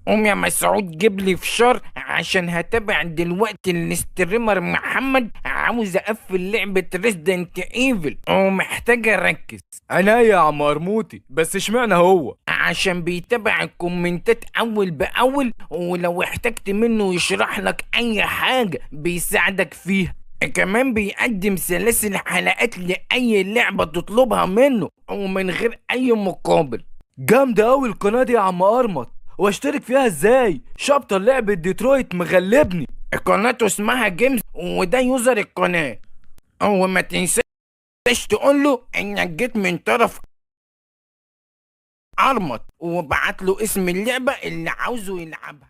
قوم يا مسعود جيب لي فشار عشان هتابع دلوقتي الستريمر محمد عاوز اقفل لعبة ريزيدنت ايفل ومحتاج اركز. انا يا عم مرموتي، بس اشمعنى هو؟ عشان بيتابع الكومنتات اول باول، ولو احتجت منه يشرح لك اي حاجة بيساعدك فيها. كمان بيقدم سلاسل حلقات لأي لعبة تطلبها منه ومن غير أي مقابل. جامدة اوي القناة دي يا عم ارمط، واشترك فيها ازاي؟ شابتر لعبة ديترويت مغلبني. قناته اسمها جيمز وده يوزر القناة. وما تنساش تقول له انك جيت من طرف ارمط وبعت له اسم اللعبة اللي عاوزه يلعبها.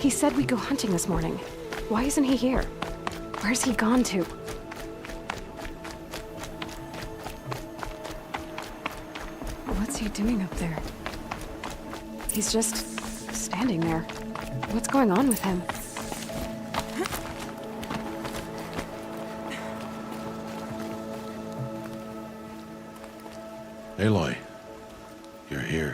He said we'd go hunting this morning. Why isn't he here? Where's he gone to? What's he doing up there? He's just standing there. What's going on with him? Aloy, you're here.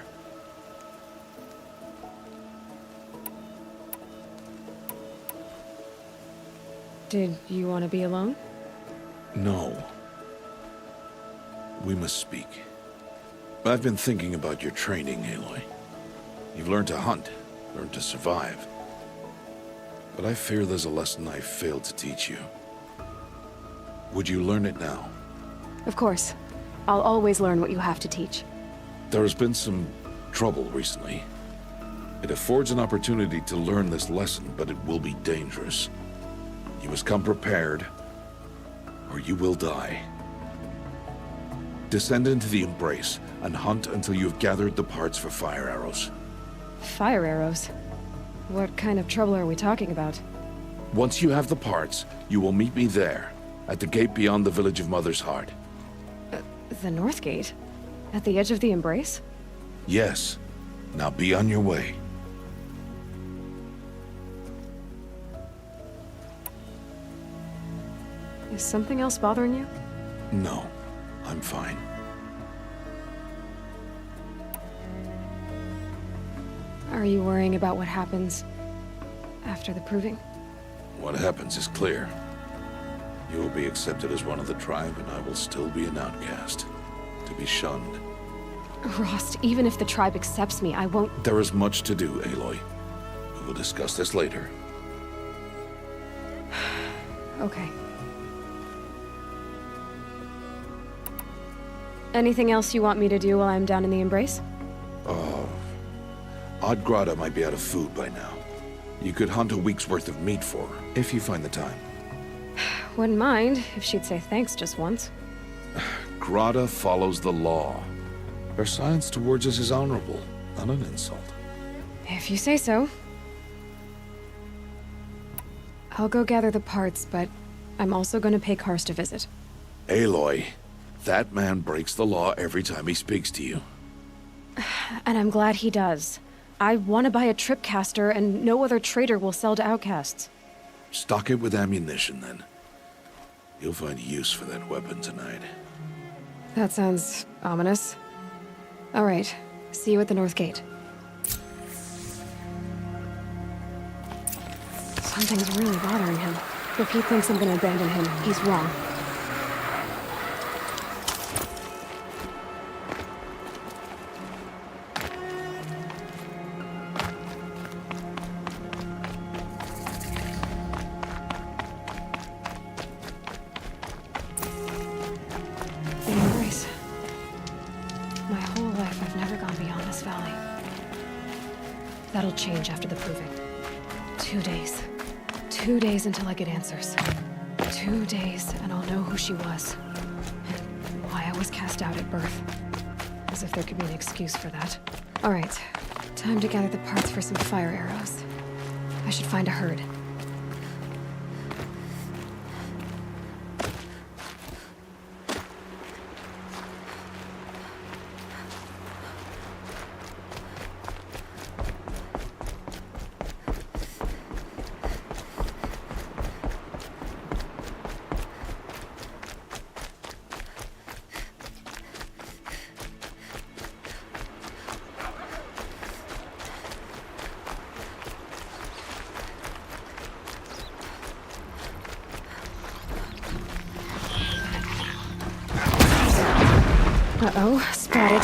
Did you want to be alone? No. We must speak. I've been thinking about your training, Aloy. You've learned to hunt, learned to survive. But I fear there's a lesson I failed to teach you. Would you learn it now? Of course. I'll always learn what you have to teach. There has been some trouble recently. It affords an opportunity to learn this lesson, but it will be dangerous. You must come prepared, or you will die. Descend into the Embrace and hunt until you have gathered the parts for fire arrows. Fire arrows? What kind of trouble are we talking about? Once you have the parts, you will meet me there, at the gate beyond the village of Mother's Heart. The North Gate? At the edge of the Embrace? Yes. Now be on your way. Is something else bothering you? No, I'm fine. Are you worrying about what happens after the proving? What happens is clear. You will be accepted as one of the tribe, and I will still be an outcast, to be shunned. Rost, even if the tribe accepts me, I won't— There is much to do, Aloy. We will discuss this later. Okay. Anything else you want me to do while I'm down in the Embrace? Odd Grata might be out of food by now. You could hunt a week's worth of meat for her, if you find the time. Wouldn't mind if she'd say thanks just once. Grata follows the law. Her science towards us is honorable, not an insult. If you say so. I'll go gather the parts, but I'm also gonna pay Karst a visit. Aloy, that man breaks the law every time he speaks to you. And I'm glad he does. I want to buy a tripcaster, and no other trader will sell to outcasts. Stock it with ammunition, then. You'll find use for that weapon tonight. That sounds ominous. All right, see you at the North Gate. Something's really bothering him. If he thinks I'm gonna abandon him, he's wrong. The Embrace. My whole life I've never gone beyond this valley. That'll change after the proving. 2 days. 2 days until I get answers. 2 days and I'll know who she was. And why I was cast out at birth. As if there could be an excuse for that. All right, time to gather the parts for some fire arrows. I should find a herd. Uh-oh, spotted.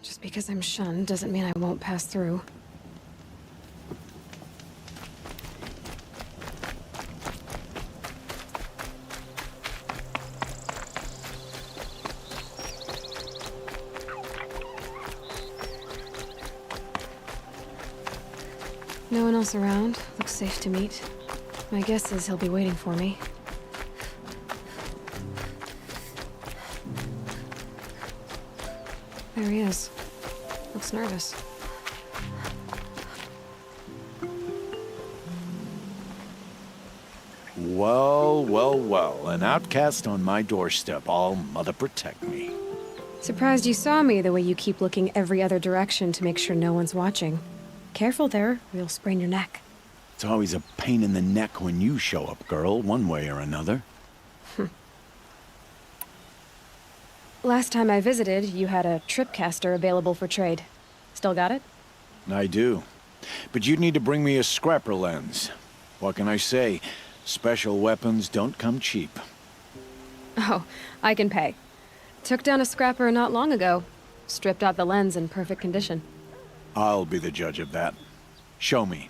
Just because I'm shunned doesn't mean I won't pass through. No one else around. Looks safe to meet. My guess is he'll be waiting for me. There he is. Looks nervous. Well, well, well. An outcast on my doorstep. All mother protect me. Surprised you saw me the way you keep looking every other direction to make sure no one's watching. Careful there, or you'll sprain your neck. It's always a pain in the neck when you show up, girl, one way or another. Last time I visited, you had a tripcaster available for trade. Still got it? I do. But you'd need to bring me a scrapper lens. What can I say? Special weapons don't come cheap. Oh, I can pay. Took down a scrapper not long ago. Stripped out the lens in perfect condition. I'll be the judge of that. Show me.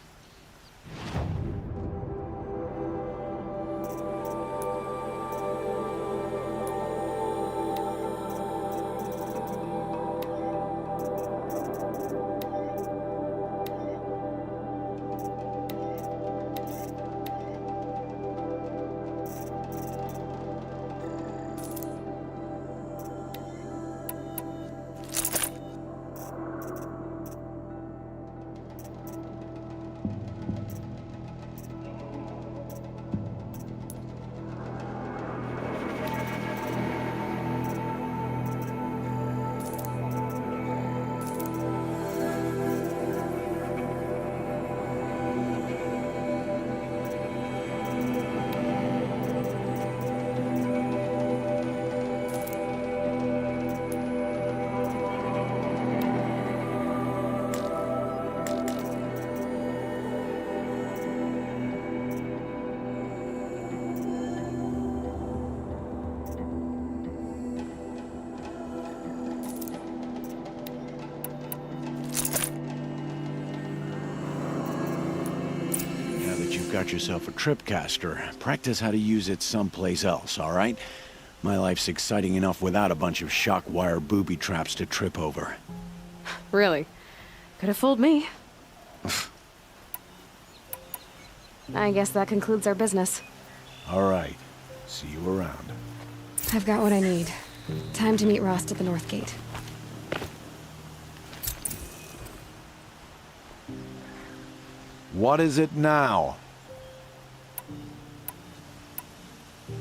Got yourself a tripcaster. Practice how to use it someplace else, all right? My life's exciting enough without a bunch of shock wire booby traps to trip over. Really? Could have fooled me. I guess that concludes our business. All right. See you around. I've got what I need. Time to meet Rost at the North Gate. What is it now?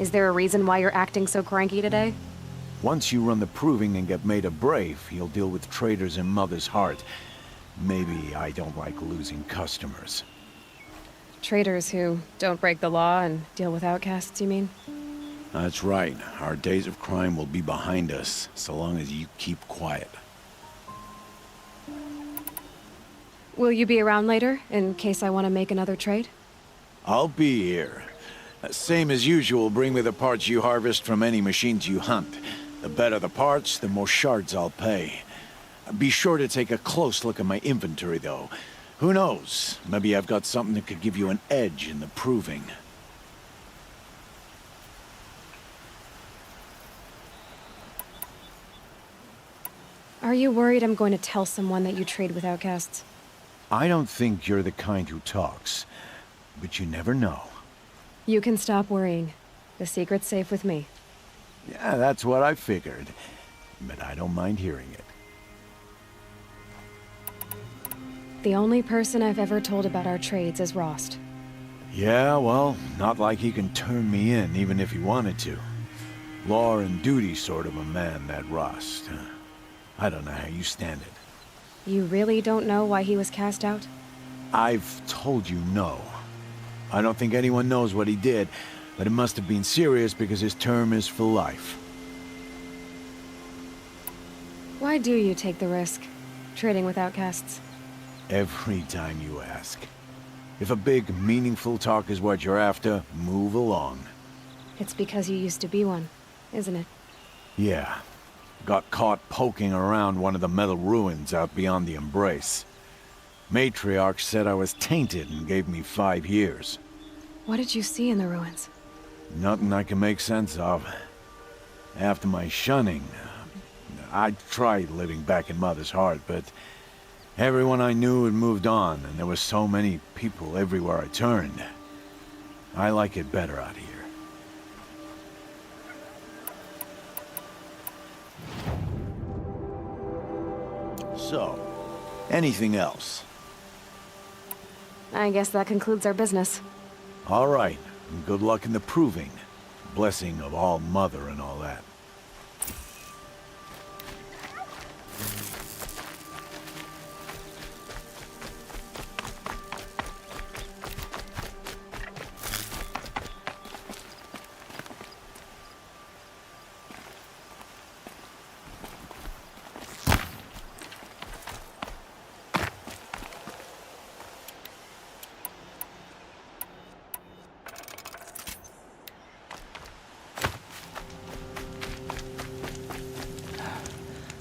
Is there a reason why you're acting so cranky today? Once you run the proving and get made a brave, you'll deal with traitors in Mother's Heart. Maybe I don't like losing customers. Traitors who don't break the law and deal with outcasts, you mean? That's right. Our days of crime will be behind us, so long as you keep quiet. Will you be around later, in case I want to make another trade? I'll be here. Same as usual, bring me the parts you harvest from any machines you hunt. The better the parts, the more shards I'll pay. Be sure to take a close look at my inventory, though. Who knows? Maybe I've got something that could give you an edge in the proving. Are you worried I'm going to tell someone that you trade with outcasts? I don't think you're the kind who talks, but you never know. You can stop worrying. The secret's safe with me. Yeah, that's what I figured. But I don't mind hearing it. The only person I've ever told about our trades is Rost. Yeah, well, not like he can turn me in, even if he wanted to. Law and duty sort of a man, that Rost. I don't know how you stand it. You really don't know why he was cast out? I've told you no. I don't think anyone knows what he did, but it must have been serious because his term is for life. Why do you take the risk, trading with outcasts? Every time you ask. If a big, meaningful talk is what you're after, move along. It's because you used to be one, isn't it? Yeah. Got caught poking around one of the metal ruins out beyond the Embrace. Matriarch said I was tainted and gave me 5 years. What did you see in the ruins? Nothing I can make sense of. After my shunning, I tried living back in Mother's Heart, but everyone I knew had moved on, and there were so many people everywhere I turned. I like it better out here. So, anything else? I guess that concludes our business. All right, and good luck in the proving. Blessing of All Mother and all that.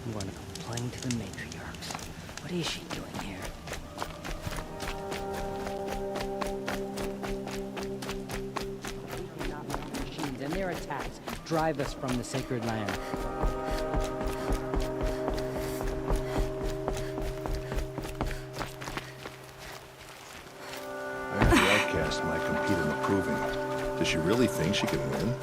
I'm going to complain to the matriarchs. What is she doing here? We cannot make machines, and their attacks drive us from the sacred land. I heard the outcast might compete in the proving. Does she really think she can win?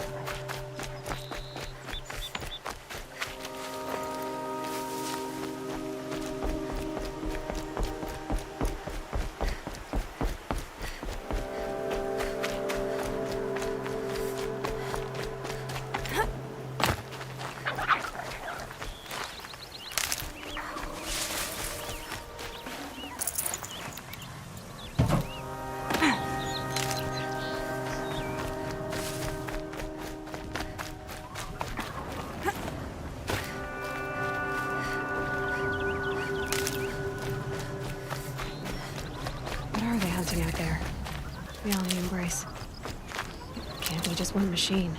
What are they hunting out there? Beyond the Embrace. It can't be just one machine.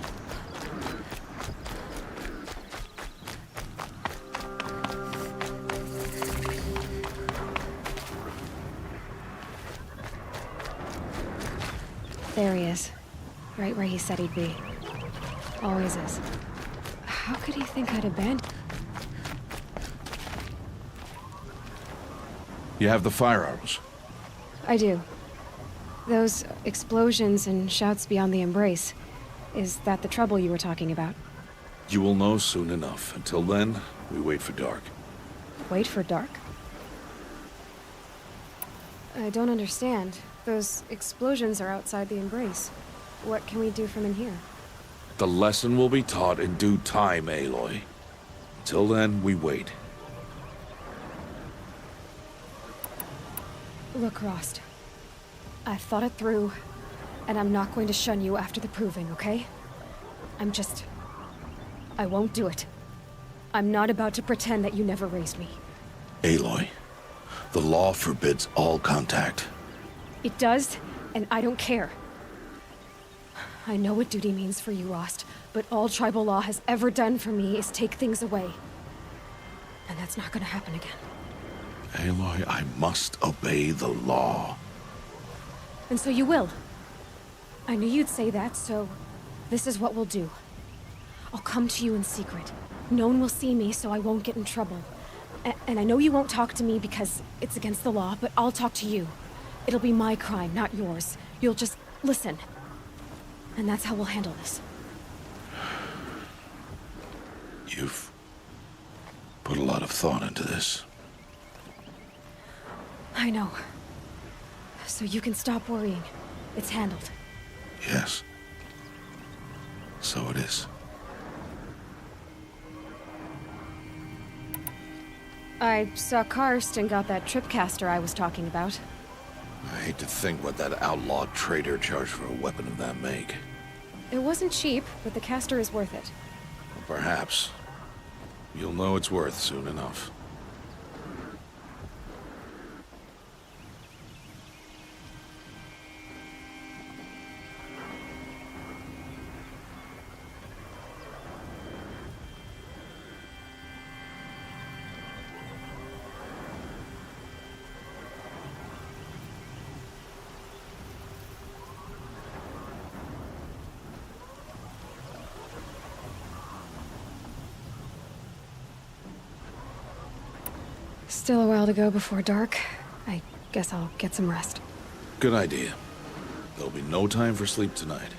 There he is. Right where he said he'd be. Always is. How could he think I'd abandon? You have the fire arrows. I do. Those explosions and shouts beyond the Embrace. Is that the trouble you were talking about? You will know soon enough. Until then, we wait for dark. Wait for dark? I don't understand. Those explosions are outside the Embrace. What can we do from in here? The lesson will be taught in due time, Aloy. Till then, we wait. Look, Rost. I've thought it through, and I'm not going to shun you after the proving, okay? I won't do it. I'm not about to pretend that you never raised me. Aloy, the law forbids all contact. It does, and I don't care. I know what duty means for you, Rost, but all tribal law has ever done for me is take things away. And that's not gonna happen again. Aloy, I must obey the law. And so you will. I knew you'd say that, so this is what we'll do. I'll come to you in secret. No one will see me, so I won't get in trouble. And I know you won't talk to me because it's against the law, but I'll talk to you. It'll be my crime, not yours. You'll just listen. And that's how we'll handle this. You've put a lot of thought into this. I know. So you can stop worrying. It's handled. Yes. So it is. I saw Karst and got that tripcaster I was talking about. I hate to think what that outlawed trader charged for a weapon of that make. It wasn't cheap, but the caster is worth it. Well, perhaps. You'll know it's worth soon enough. Still a while to go before dark. I guess I'll get some rest. Good idea. There'll be no time for sleep tonight.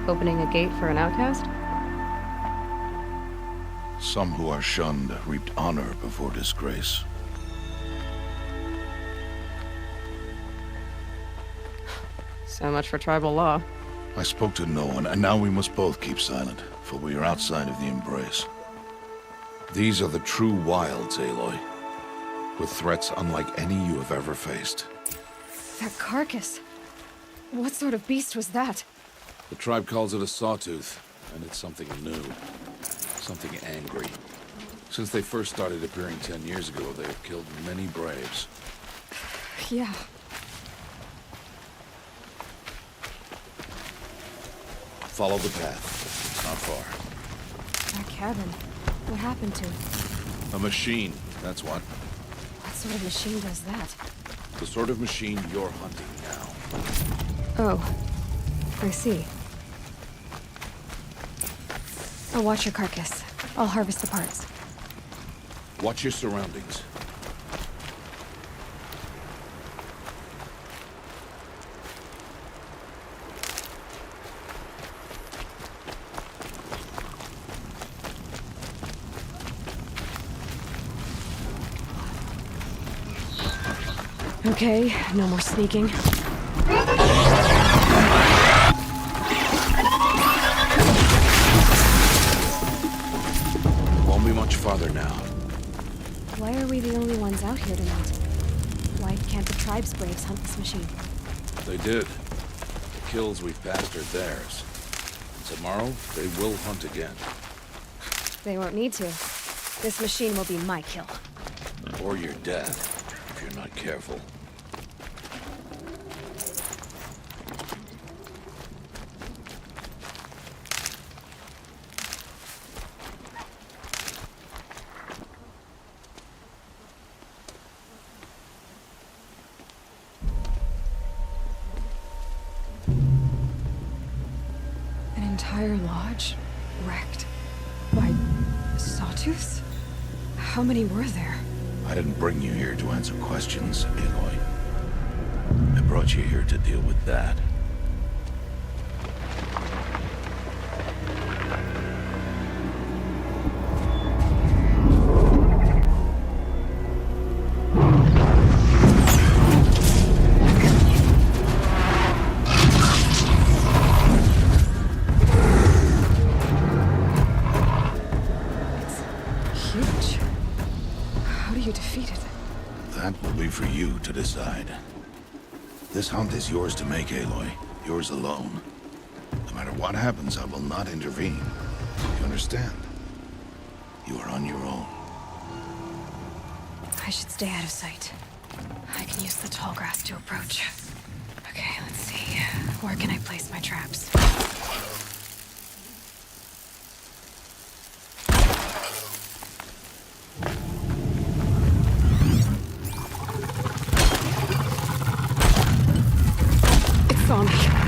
Opening a gate for an outcast? Some who are shunned reaped honor before disgrace. So much for tribal law. I spoke to no one, and now we must both keep silent, for we are outside of the embrace. These are the true wilds, Aloy, with threats unlike any you have ever faced. That carcass. What sort of beast was that? The tribe calls it a sawtooth, and it's something new. Something angry. Since they first started appearing 10 years ago, they have killed many braves. Yeah. Follow the path. It's not far. That cabin. What happened to it? A machine, that's what. What sort of machine does that? The sort of machine you're hunting now. Oh. I see. I'll watch your carcass. I'll harvest the parts. Watch your surroundings. Okay, no more sneaking. Won't be much farther now. Why are we the only ones out here tonight? Why can't the tribe's braves hunt this machine? They did. The kills we've passed are theirs. And tomorrow, they will hunt again. They won't need to. This machine will be my kill. Or your death, if you're not careful. garage wrecked by sawtooths? How many were there? I didn't bring you here to answer questions, Aloy. I brought you here to deal with that. For you to decide. This hunt is yours to make, Aloy. Yours alone. No matter what happens, I will not intervene. You understand? You are on your own. I should stay out of sight. I can use the tall grass to approach. Okay, let's see. Where can I place my traps? On me.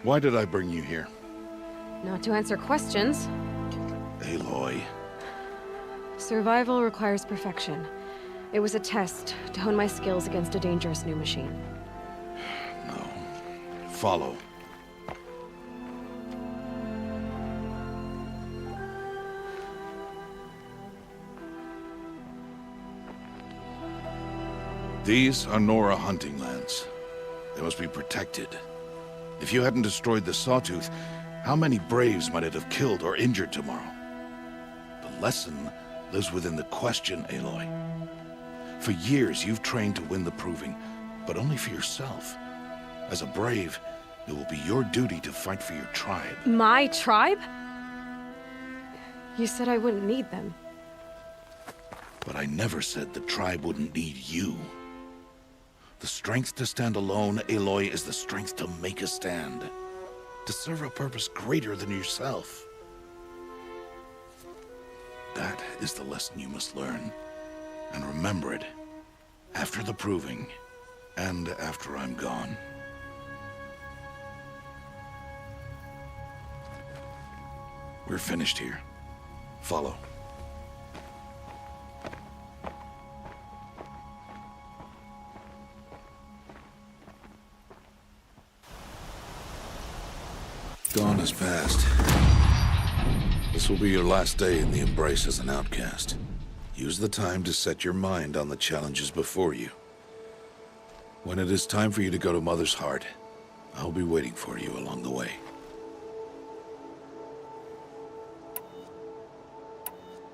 Why did I bring you here? Not to answer questions. Aloy. Survival requires perfection. It was a test to hone my skills against a dangerous new machine. No. Follow. These are Nora hunting lands. They must be protected. If you hadn't destroyed the Sawtooth, how many Braves might it have killed or injured tomorrow? The lesson lives within the question, Aloy. For years, you've trained to win the Proving, but only for yourself. As a Brave, it will be your duty to fight for your tribe. My tribe? You said I wouldn't need them. But I never said the tribe wouldn't need you. The strength to stand alone, Aloy, is the strength to make a stand. To serve a purpose greater than yourself. That is the lesson you must learn. And remember it. After the Proving. And after I'm gone. We're finished here. Follow. Dawn has passed. This will be your last day in the Embrace as an outcast. Use the time to set your mind on the challenges before you. When it is time for you to go to Mother's Heart, I'll be waiting for you along the way.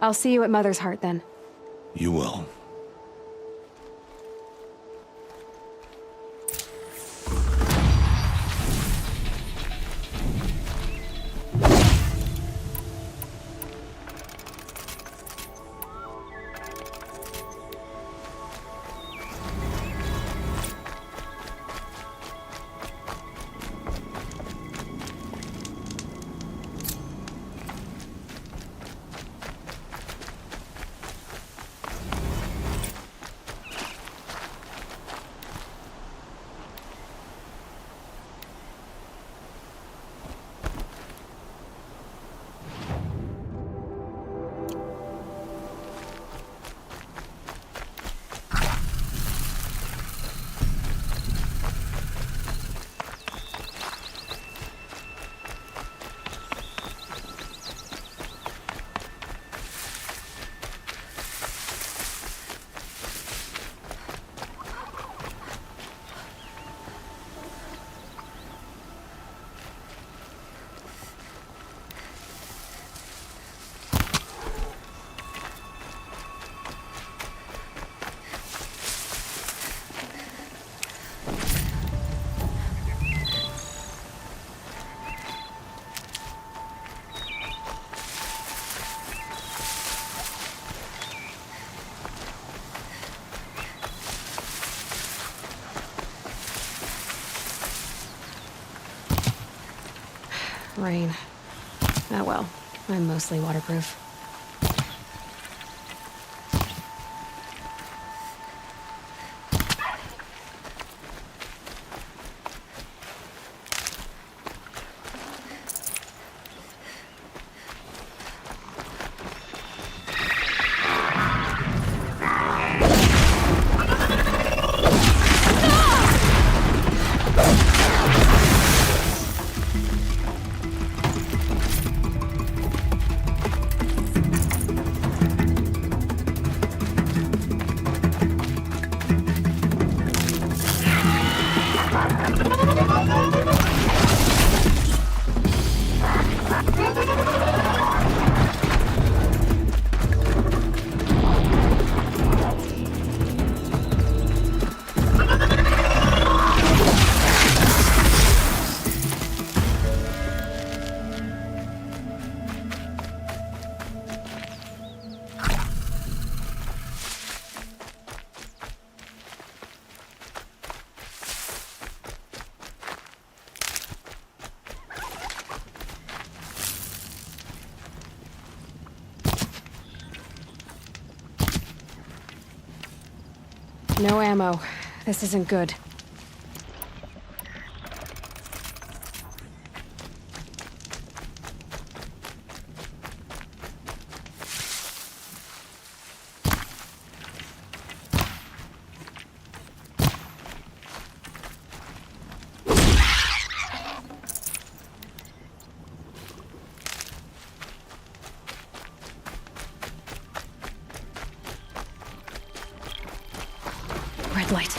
I'll see you at Mother's Heart then. You will. Rain. Oh well, I'm mostly waterproof. No ammo. This isn't good. Red light.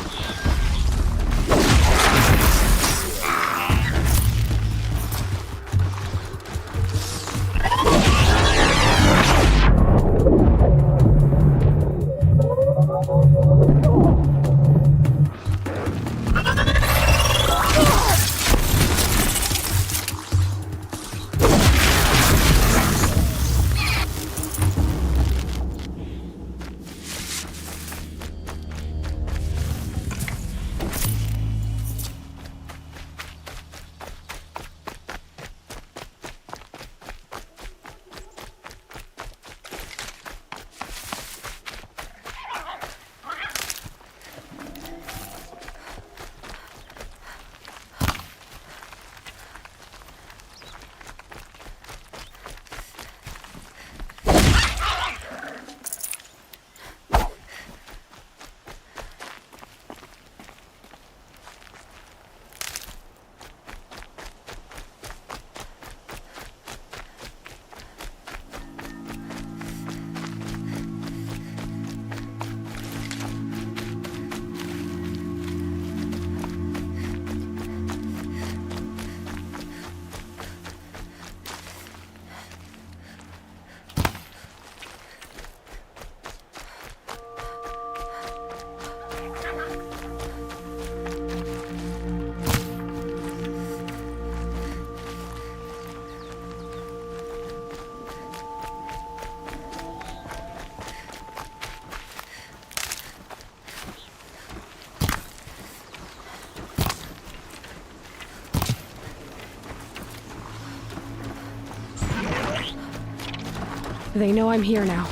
They know I'm here now.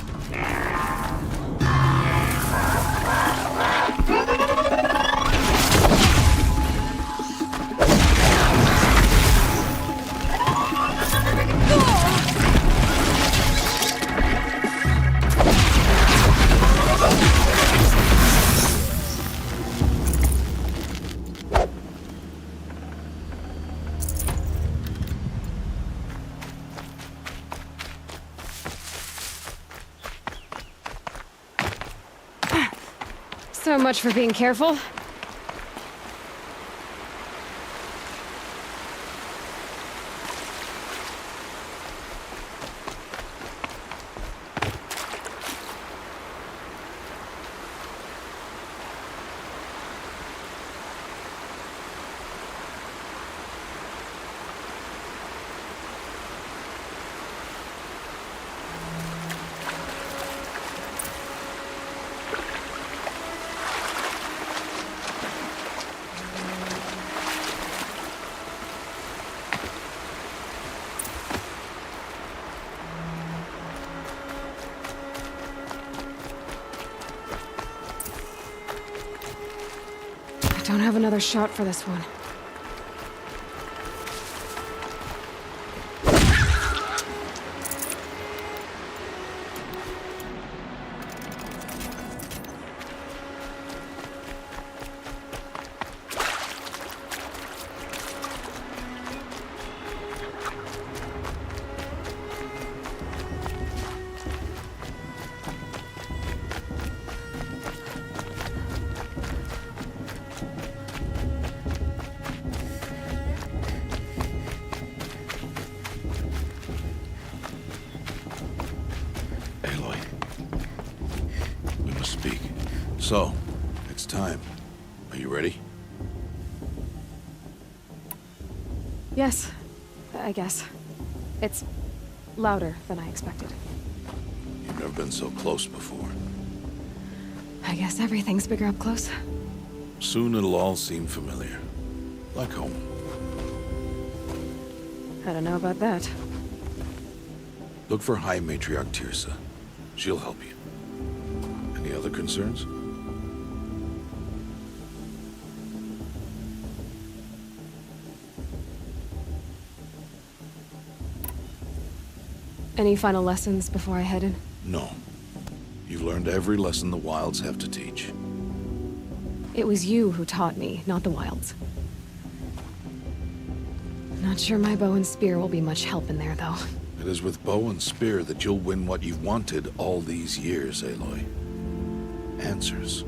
So much for being careful. don't have another shot for this one. Aloy, we must speak. So, it's time. Are you ready? Yes, I guess. It's louder than I expected. You've never been so close before. I guess everything's bigger up close. Soon it'll all seem familiar. Like home. I don't know about that. Look for High Matriarch Tirsa. She'll help you. Any other concerns? Any final lessons before I head in? No. You've learned every lesson the Wilds have to teach. It was you who taught me, not the Wilds. Not sure my bow and spear will be much help in there, though. It is with bow and spear that you'll win what you've wanted all these years, Aloy. Answers.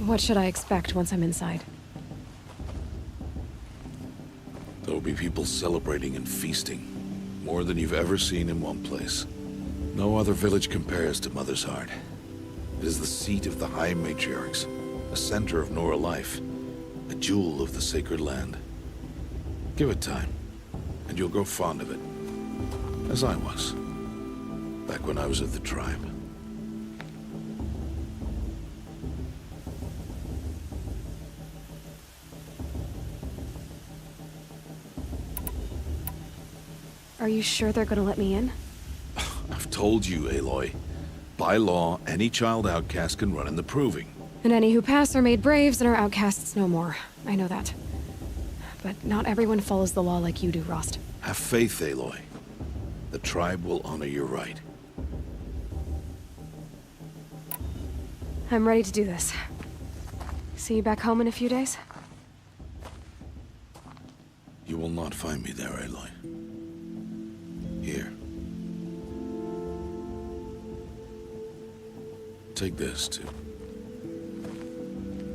What should I expect once I'm inside? There'll be people celebrating and feasting. More than you've ever seen in one place. No other village compares to Mother's Heart. It is the seat of the High Matriarchs, a center of Nora life, a jewel of the sacred land. Give it time, and you'll grow fond of it. As I was, back when I was at the tribe. Are you sure they're gonna let me in? I've told you, Aloy. By law, any child outcast can run in the proving. And any who pass are made braves and are outcasts no more. I know that. But not everyone follows the law like you do, Rost. Have faith, Aloy. The tribe will honor your right. I'm ready to do this. See you back home in a few days? You will not find me there, Aloy. Here. Take this, too.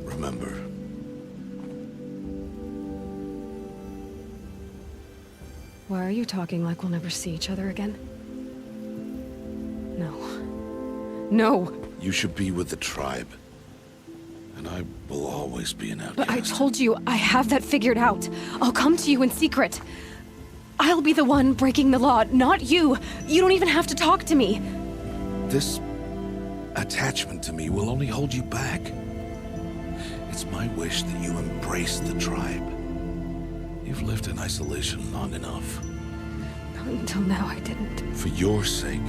Remember. Why are you talking like we'll never see each other again? No. No! You should be with the tribe. And I will always be an outcast. But I told you, I have that figured out. I'll come to you in secret. I'll be the one breaking the law, not you. You don't even have to talk to me. This attachment to me will only hold you back. It's my wish that you embrace the tribe. You've lived in isolation long enough. Until now, I didn't. For your sake,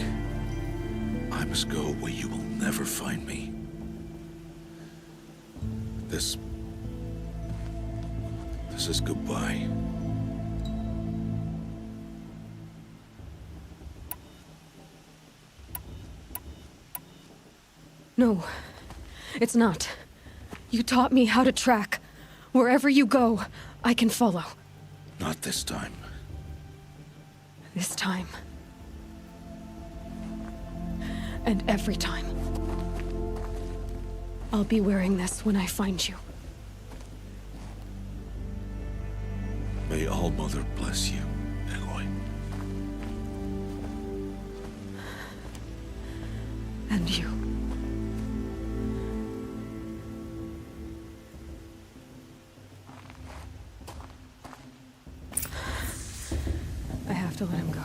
I must go where you will never find me. This is goodbye. No, it's not. You taught me how to track. Wherever you go, I can follow. Not this time. This time. And every time. I'll be wearing this when I find you. May All Mother bless you, Aloy. And you. I have to let him go.